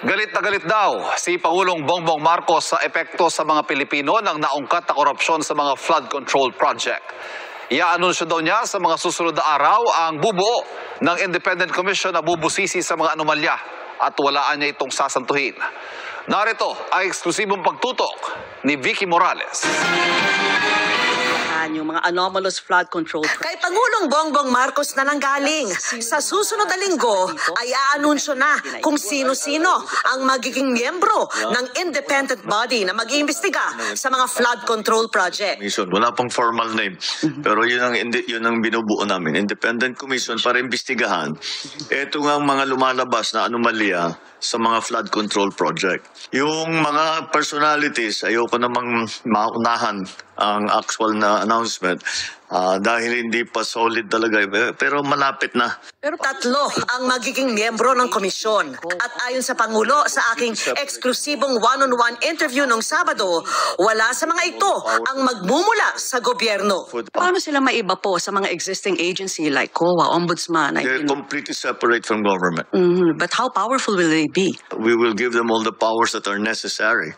Galit na galit daw si Pangulong Bongbong Marcos sa epekto sa mga Pilipino ng naungkat na korupsyon sa mga flood control project. Iaanunsyo daw niya sa mga susunod na araw ang bubuo ng Independent Commission na bubusisi sa mga anomalya at walaan niya itong sasantuhin. Narito ay eksklusibong pagtutok ni Vicky Morales. Yung mga anomalous flood control. Kay Pangulong Bongbong Marcos na nanggaling. Sa susunod na linggo ay aanunsyo na kung sino-sino ang magiging miyembro ng independent body na mag-iimbestiga sa mga flood control project. Wala pang formal name. Pero yun ang binubuo namin. Independent Commission para imbestigahan. Ito nga ang mga lumalabas na anomalya sa mga flood control project. Yung mga personalities, ayoko namang maunahan ang actual na announcement dahil hindi pa solid talaga. Pero malapit na. Pero 3 ang magiging miyembro ng komisyon. At ayon sa Pangulo sa aking eksklusibong one-on-one interview nung Sabado, wala sa mga ito ang magmumula sa gobyerno. Paano sila maiba po sa mga existing agency like COA, Ombudsman? They're completely separate from government. But how powerful will they be? We will give them all the powers that are necessary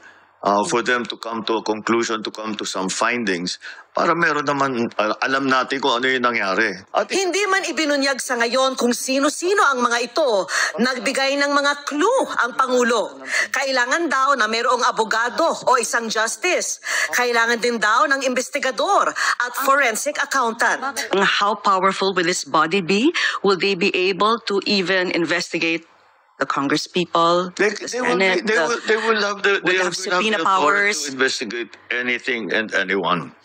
for them to come to a conclusion, to come to some findings, para meron naman, alam natin kung ano yung nangyari. At Hindi man ibinunyag sa ngayon kung sino-sino ang mga ito, nagbigay ng mga clue ang Pangulo. Kailangan daw na mayroong abogado o isang justice. Kailangan din daw ng investigador at forensic accountant. How powerful will this body be? Will they be able to even investigate the Congress people, They the will Senate? will have the subpoena authority powers to investigate anything and anyone.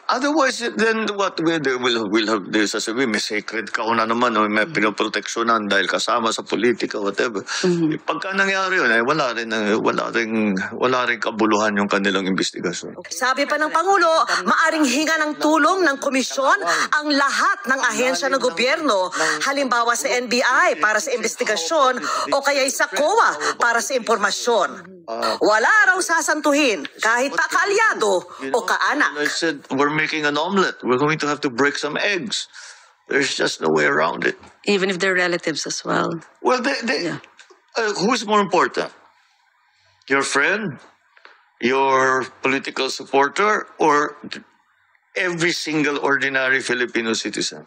Otherwise, then what will have this sasabihin, may sacred cow na naman o may pinoproteksyonan dahil kasama sa politika, whatever. Pagka nangyari yun, wala rin kabuluhan yung kanilang investigasyon. Sabi pa ng Pangulo, maaring hinga ng tulong ng komisyon ang lahat ng ahensya ng gobyerno, halimbawa sa NBI para sa investigasyon o kaya sa COA para sa impormasyon. Wala raw sasantuhin kahit pa kaalyado o kaanak. I said, we're making an omelet. We're going to have to break some eggs. There's just no way around it. Even if they're relatives as well. Well, who's more important? Your friend, your political supporter, or every single ordinary Filipino citizen?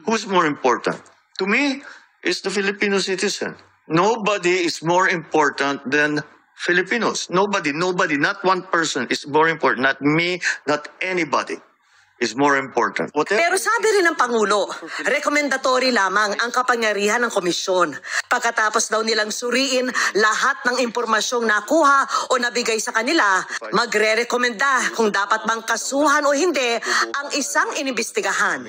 Who's more important? To me, it's the Filipino citizen. Nobody is more important than Filipinos. Nobody, not one person is more important. Not me, not anybody is more important. Pero sabi rin ng Pangulo, rekomendatory lamang ang kapangyarihan ng komisyon. Pagkatapos daw nilang suriin lahat ng impormasyong nakuha o nabigay sa kanila, magre-rekomenda kung dapat bang kasuhan o hindi ang isang inimbestigahan.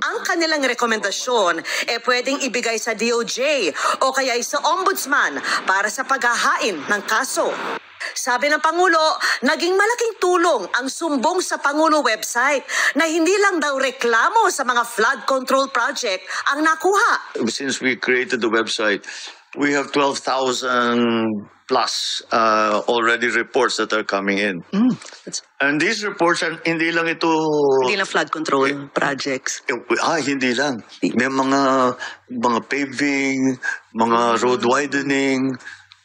Ang kanilang rekomendasyon pwedeng ibigay sa DOJ o kaya sa Ombudsman para sa paghahain ng kaso. Sabi ng Pangulo, naging malaking tulong ang sumbong sa Pangulo website na hindi lang daw reklamo sa mga flood control project ang nakuha. Since we created the website, we have 12,000 plus already reports that are coming in. And these reports, hindi lang ito... Hindi lang flood control projects. Hindi lang. May mga paving, mga road widening,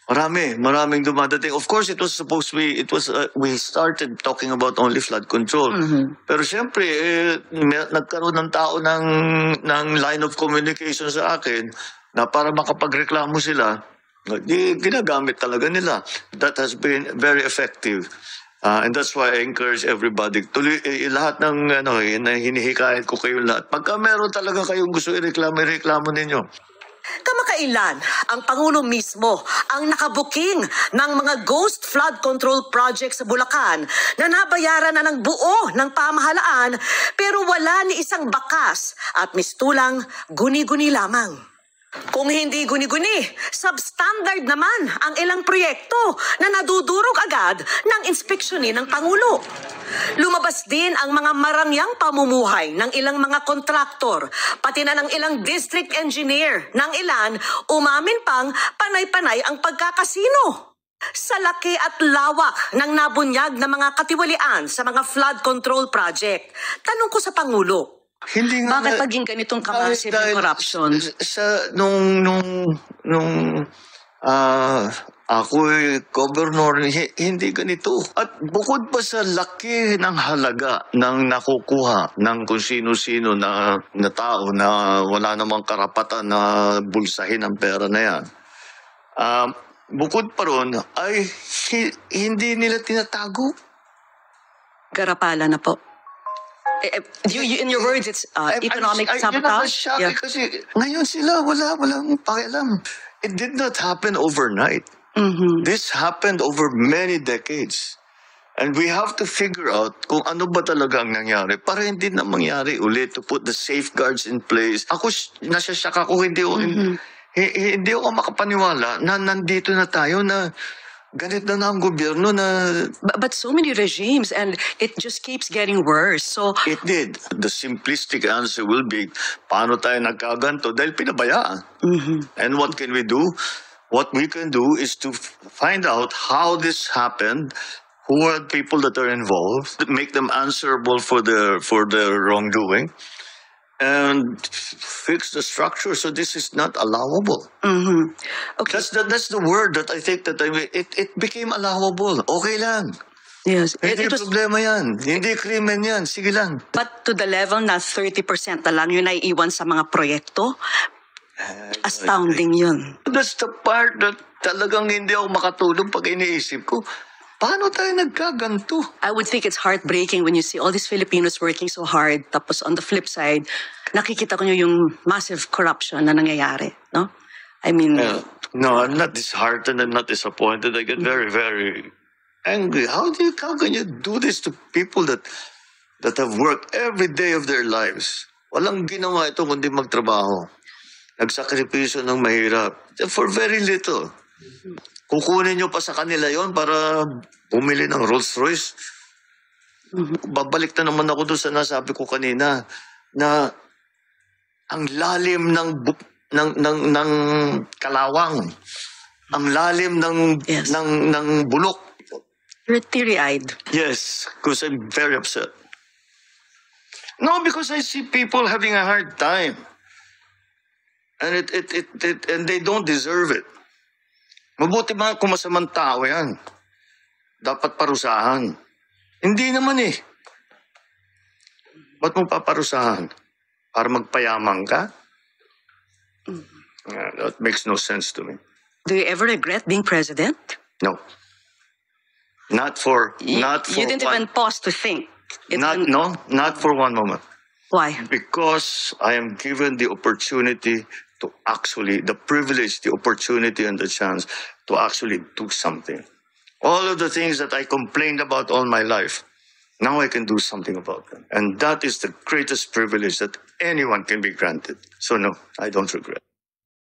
maraming dumadating. Of course, it was supposed to be, we started talking about only flood control. Pero siyempre, nagkaroon ng tao ng line of communication sa akin na para makapagreklamo sila, ginagamit talaga nila. That has been very effective. And that's why I encourage everybody. Lahat ng hinihikayat ko kayo lahat. Pagka meron talaga kayong gusto ireklamo ninyo. Kamakailan, ang Pangulo mismo ang nakabuking ng mga ghost flood control project sa Bulacan na nabayaran na ng buo ng pamahalaan pero wala ni isang bakas at mistulang guni-guni lamang. Kung hindi guni-guni, substandard naman ang ilang proyekto na nadudurog agad ng inspeksyonin ng Pangulo. Lumabas din ang mga marangyang pamumuhay ng ilang mga kontraktor, pati na ng ilang district engineer, ng ilan umamin pang panay-panay ang pagkakasino. Sa laki at lawak ng nabunyag na mga katiwalian sa mga flood control project, tanong ko sa Pangulo, Hindi nga. Bakit paging ganitong kamasive ng corruption? Nung Ako governor, hindi ganito. At bukod pa sa laki ng halaga ng nakukuha ng kung sino-sino na tao na wala namang karapatan na bulsahin ang pera na yan, bukod pa ron ay hindi nila tinatago. Garapala na po. In your words, it's economic sabotage. Yeah. Kasi ngayon sila walang pakialam. It did not happen overnight. Mhm. This happened over many decades. And we have to figure out kung ano ba talaga ang nangyari para hindi na mangyari ulit, to put the safeguards in place. Ako, nasasyak ako, hindi ako makapaniwala na nandito na tayo na ganit na ang gobyerno na... But so many regimes, and it just keeps getting worse. So, It did. The simplistic answer will be, paano tayo nagkaganto? Dahil pinabayaan. And what can we do? What we can do is to find out how this happened, who are the people that are involved, make them answerable for their wrongdoing, and fix the structure so this is not allowable. okay. That's the word that I think that it became allowable. Okay lang. Yes. Hindi It was, problema yan. Hindi krimen yan. Sige lang. but to the level na 30% na lang yung naiiwan sa mga proyekto, astounding yun. That's the part that talagang hindi ako makatulog pag iniisip ko. Paano tayo nagkaganto? I would think it's heartbreaking when you see all these Filipinos working so hard, tapos on the flip side, nakikita ko nyo yung massive corruption na nangyayari, no? I mean, No, I'm not disheartened. I'm not disappointed. I get very, very angry. How can you do this to people that have worked every day of their lives? Walang ginawa ito kundi magtrabaho. Nagsakripisyo ng mahirap. For very little. Kukunin nyo pa sa kanila yon para bumili ng Rolls Royce. Babalik na naman ako doon sa nasabi ko kanina na ang lalim ng kalawang, ang lalim ng Yes. ng bulok. you're teary-eyed. Yes, because I'm very upset. No, because I see people having a hard time. And and they don't deserve it. Mabuti ba kung masamang tao yan? Dapat parusahan. Hindi naman eh. Ba't mo paparusahan? Para magpayaman ka? That makes no sense to me. Do you ever regret being president? No. Not for You didn't one, even pause to think. not for one moment. Why? Because I am given the opportunity to the privilege, the opportunity and the chance to actually do something. All of the things that I complained about all my life, now I can do something about them. And that is the greatest privilege that anyone can be granted. So no, I don't regret.